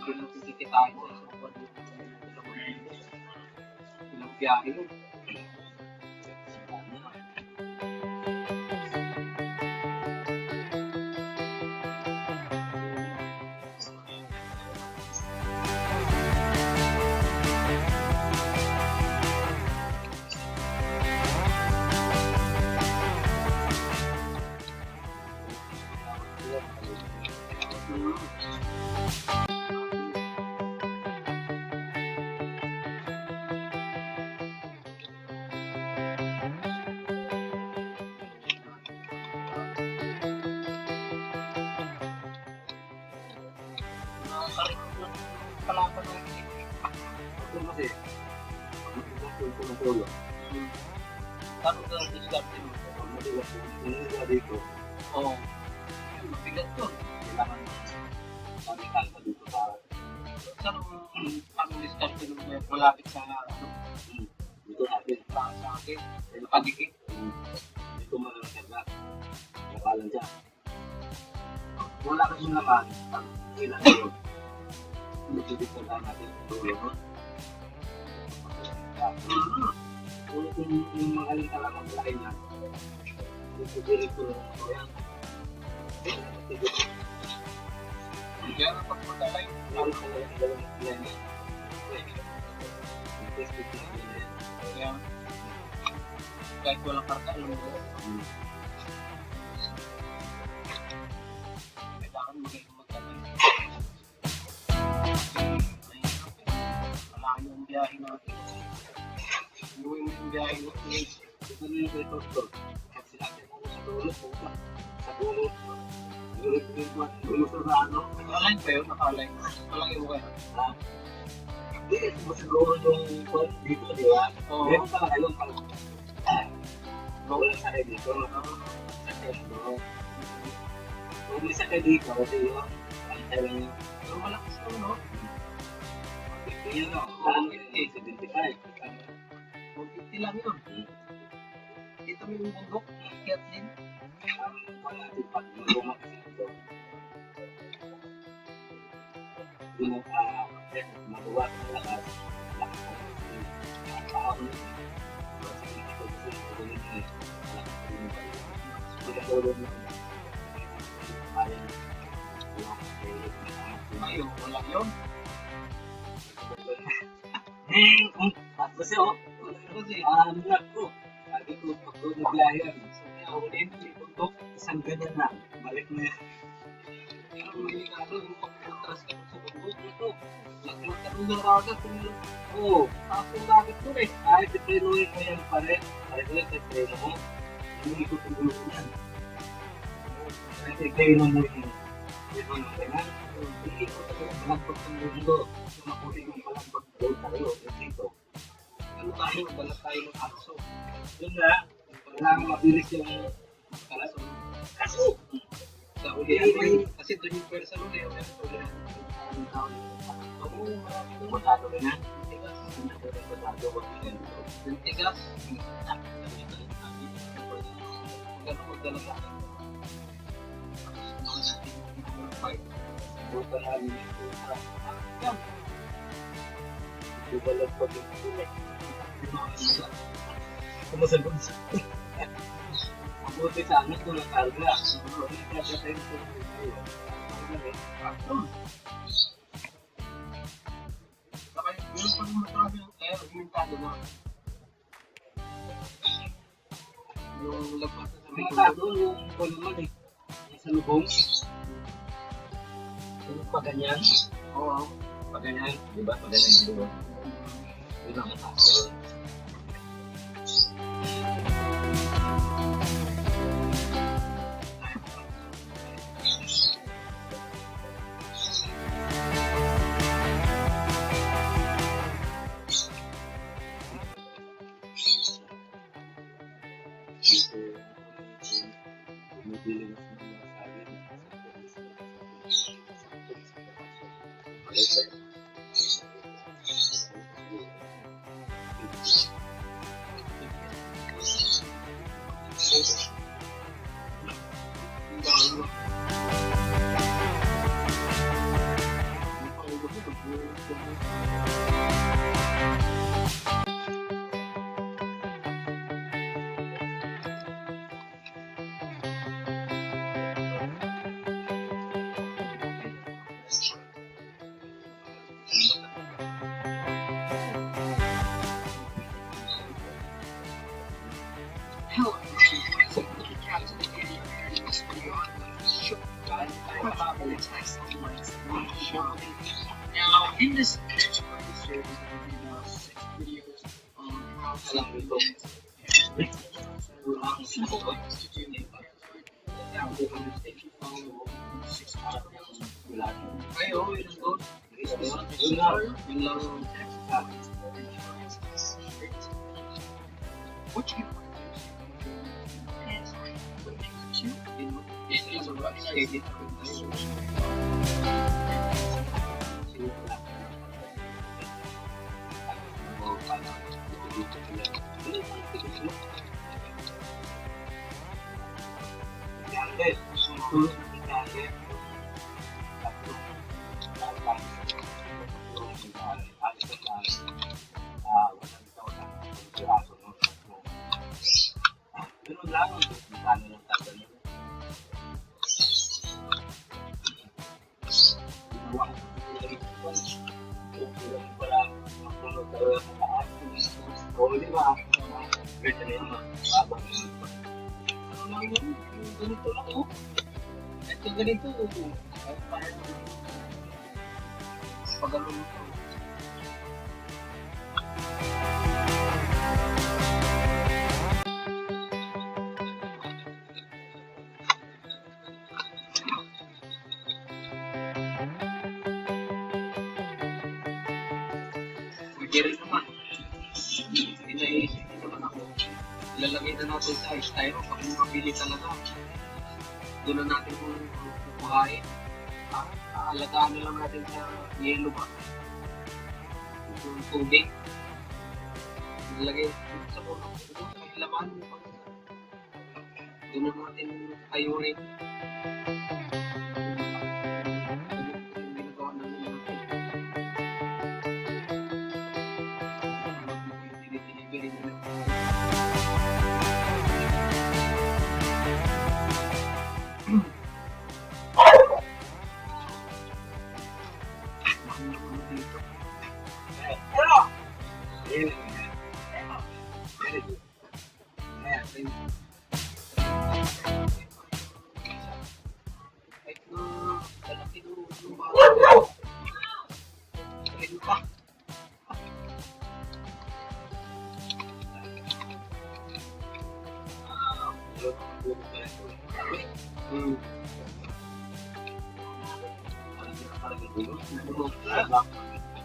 Kikitain sa isang buwan. Ilang biyahe yun. Palaban ng ito kasi tulong. Ano ka ang discarte mo? Matiwas ko dito. Oo. Mabigat yun. Kailangan mamikal ka dito para saan ang discarte mo malapit sa dito natin. Sa akin. Nakadikit. Dito malalaga. Nakalan dyan. Wala kasi naman. Kailangan yun. Dito na natin tulong. Kung yung mga aling talagang malaki na, dito ko yan. Kaya ang pagpagkalay, lalo ka lang yung dalawang ilan yan. Kaya, kahit walang karta, alam mo. Kailangan magiging magkalay. Malayo ang biyahe natin. Gawin mo yung biyahe natin. Ito na yung ito. Kasi natin mo sa dulo. Sa dulo. Dulo sa ano. Nakaline pa yun? Nakaline. Nakaline mo kayo? Ha? Hindi. Siguro yung dito, di ba? Oo. Meron pala kayo. Wala sa kayo dito. Sa kayo dito. Kung may sa kayo dito, kasi yun. Ang tayo lang. Pero malakas ko, no? Yan o, parang case, 75. 150 lang yun. Dito mo yung bundok, kiat din. Wala din pa, yung ito. Yung magawa ng lakas, lakas ng paon. Sige, ito kasi ito yung lakas ng paon. Pagkatulog mo, ayaw, wala yun. Kasi anak ko, sabi ko, pag doon naglayan, sabi ako din, ipundok, isang ganyan na, balik na yan. Pero may yung pagkatras ka sa bundok, ito, nagkaroon ng ragat, oo, tapos ragat ko eh, kahit iprenuhin mo yan pa rin, kahit ulit ipreno mo, hindi ko tumulo yan. Kahit ipreno mo yung ganyan, hindi ko talaga malagpag ng mundo, makulit yung palagpag doon tayo, dito. Ano tayo, balat tayo ng aso. Yun na, kailangan mabilis yung kaso. Sa ulihan, kasi doon yung pwersa nun eh, ulihan. Oo, marami nung matado rin ha. Tigas, yung tigas, gano'n magdala sa akin. Tapos natin yung fight. Buta namin yung yan. Ibalat pa din ito eh. Kumasagot sa mabuti sa amin kung nakalga. Siguro, hindi ka tayo ito. Saka yun pa naman sabi kaya humentado na. Yung labas sa humentado, yung kung naman eh. Sa lubong. Yung paganyan. Oo. Paganyan. Diba? Paganyan. Diba? Yun ang mataas. Now, in this series, we're going to do 6 videos on how to simple ways to do the now, if you follow 6 tutorials, kayo, ilang goals? Yung lang what you want is a rough stated ganito lang oh. Ito ganito parang pagano nito. Pwede rin naman. Inaisip naman ako. Ilalagay na natin sa styro pag mabili talaga. Doon na natin kung kukuhain. Aalagaan na lang natin sa yellow ba? Yung tubig. Ilalagay sa puno. Sa laman. Doon na natin ayunin.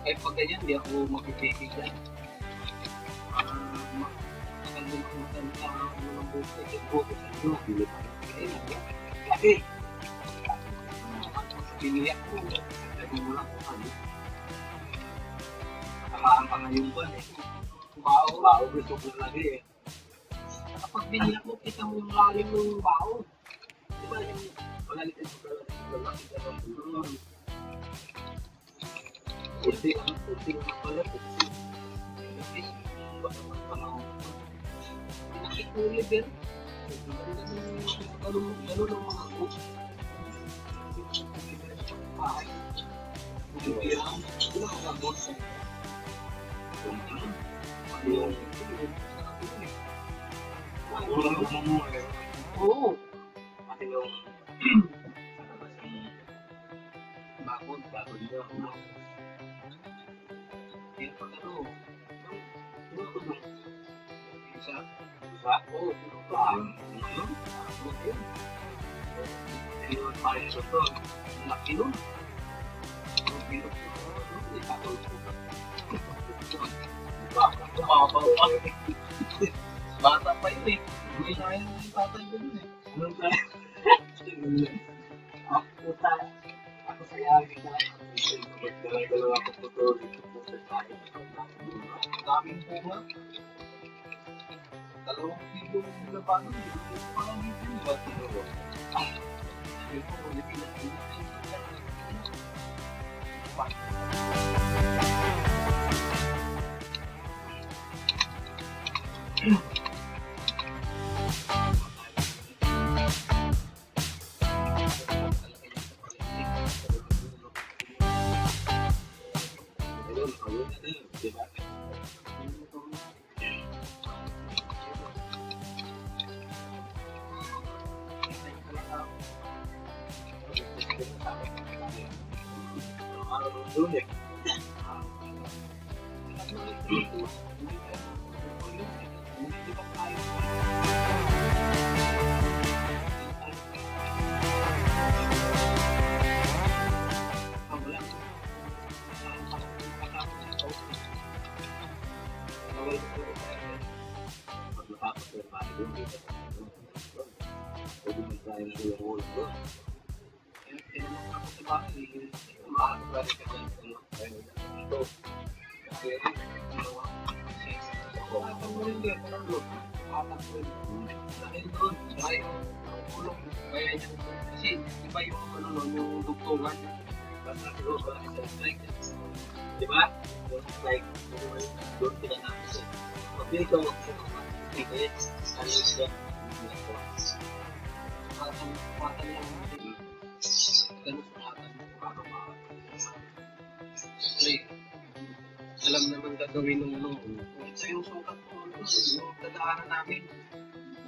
Eh pag ganyan, di ako magpipigil dyan. Matagal din ako magsalita ng buko sa inyo. Kasi, piniyak ko, sabi mo lang kung ano. Nakakaan pa ngayon ba eh. Bao, gusto ko lagi eh. Kapag biniyak mo, kita mo yung lalim ng bao. Diba yung malalitin ko lalaki ka lang. Puti na pala. Nakikulit din. Gano'n ng mga coach. Bahay. Wala ka na boss. Oo. Pati yung bakod niya. Kaya pag ano, isa? Oo, ayun, parang ito to, laki nun. Bata pa yun eh. Hindi na yun yung tatay ko dun eh. Ako saya kita. Dalawa ko po to dito po sa tayo. Daming bunga. 2 kilo na pa nun. Parang dito yung ba't tinuro? Sabi ko, ulit na. Diba? Kasi iba yung ano no, yung dugtungan. Diba? Like, doon pinatapos eh. Pag dito, dito eh, ano yung siya? Patan lang natin. Ganun sa patan. Kasi, alam naman gagawin nung ano. Ito yung sukat ko, yung dadaanan namin.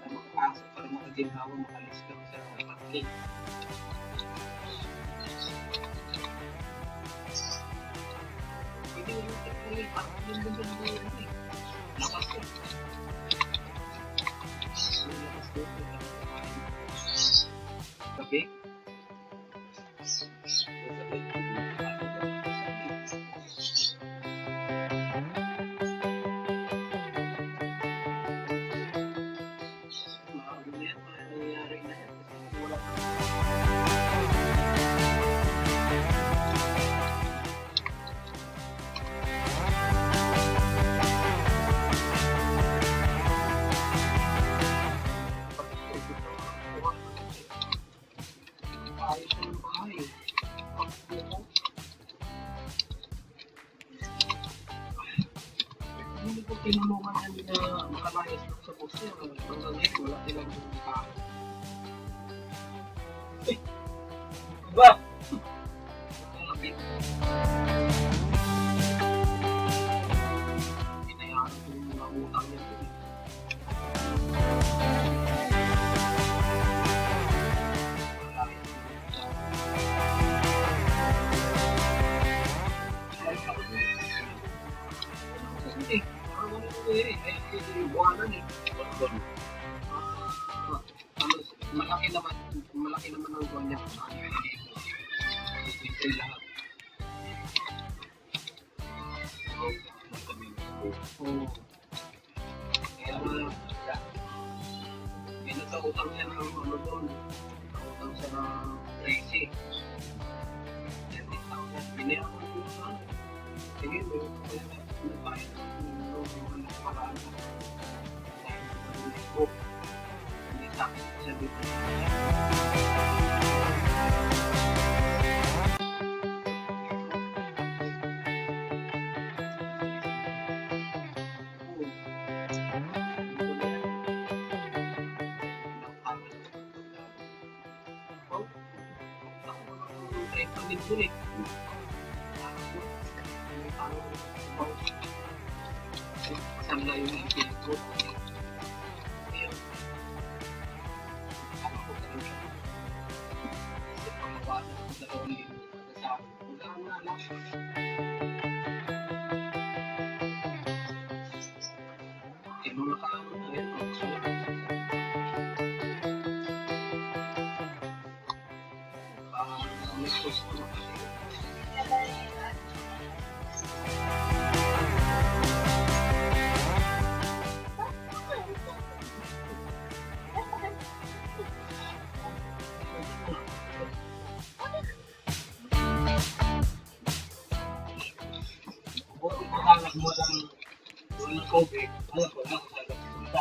Para makapasok, para makaginhawa, makalis ka sa patlink. Pwede mo yung technically, parang yung ganda na yun eh. Lakas ko. Lakas ko. Gabi. Hindi ko tinulungan na makalayas sa poster. Hanggang ngayon, wala silang tao. Diba? Malapit. Pinayaran ko yung mga utang niya. Buwanan eh. Malaki naman ang buwan niya. Ito yung lahat. Kaya nagkautang siya ng ano doon. Nagkautang siya ng Tracy. 10,000. Binayaran ko yung sa ano. Sige, bayad ng paraan. Hindi sa akin siya dito. Saan na yung ipilit ko? Ayun. Ako ko ka rin siya. Kasi pamawasan ko sa lawang lino. Sa akin, wala nga lang. Nung nakaamon na yun, may post ko na kasi. Kung mo lang ng COVID, ano ko lang, sa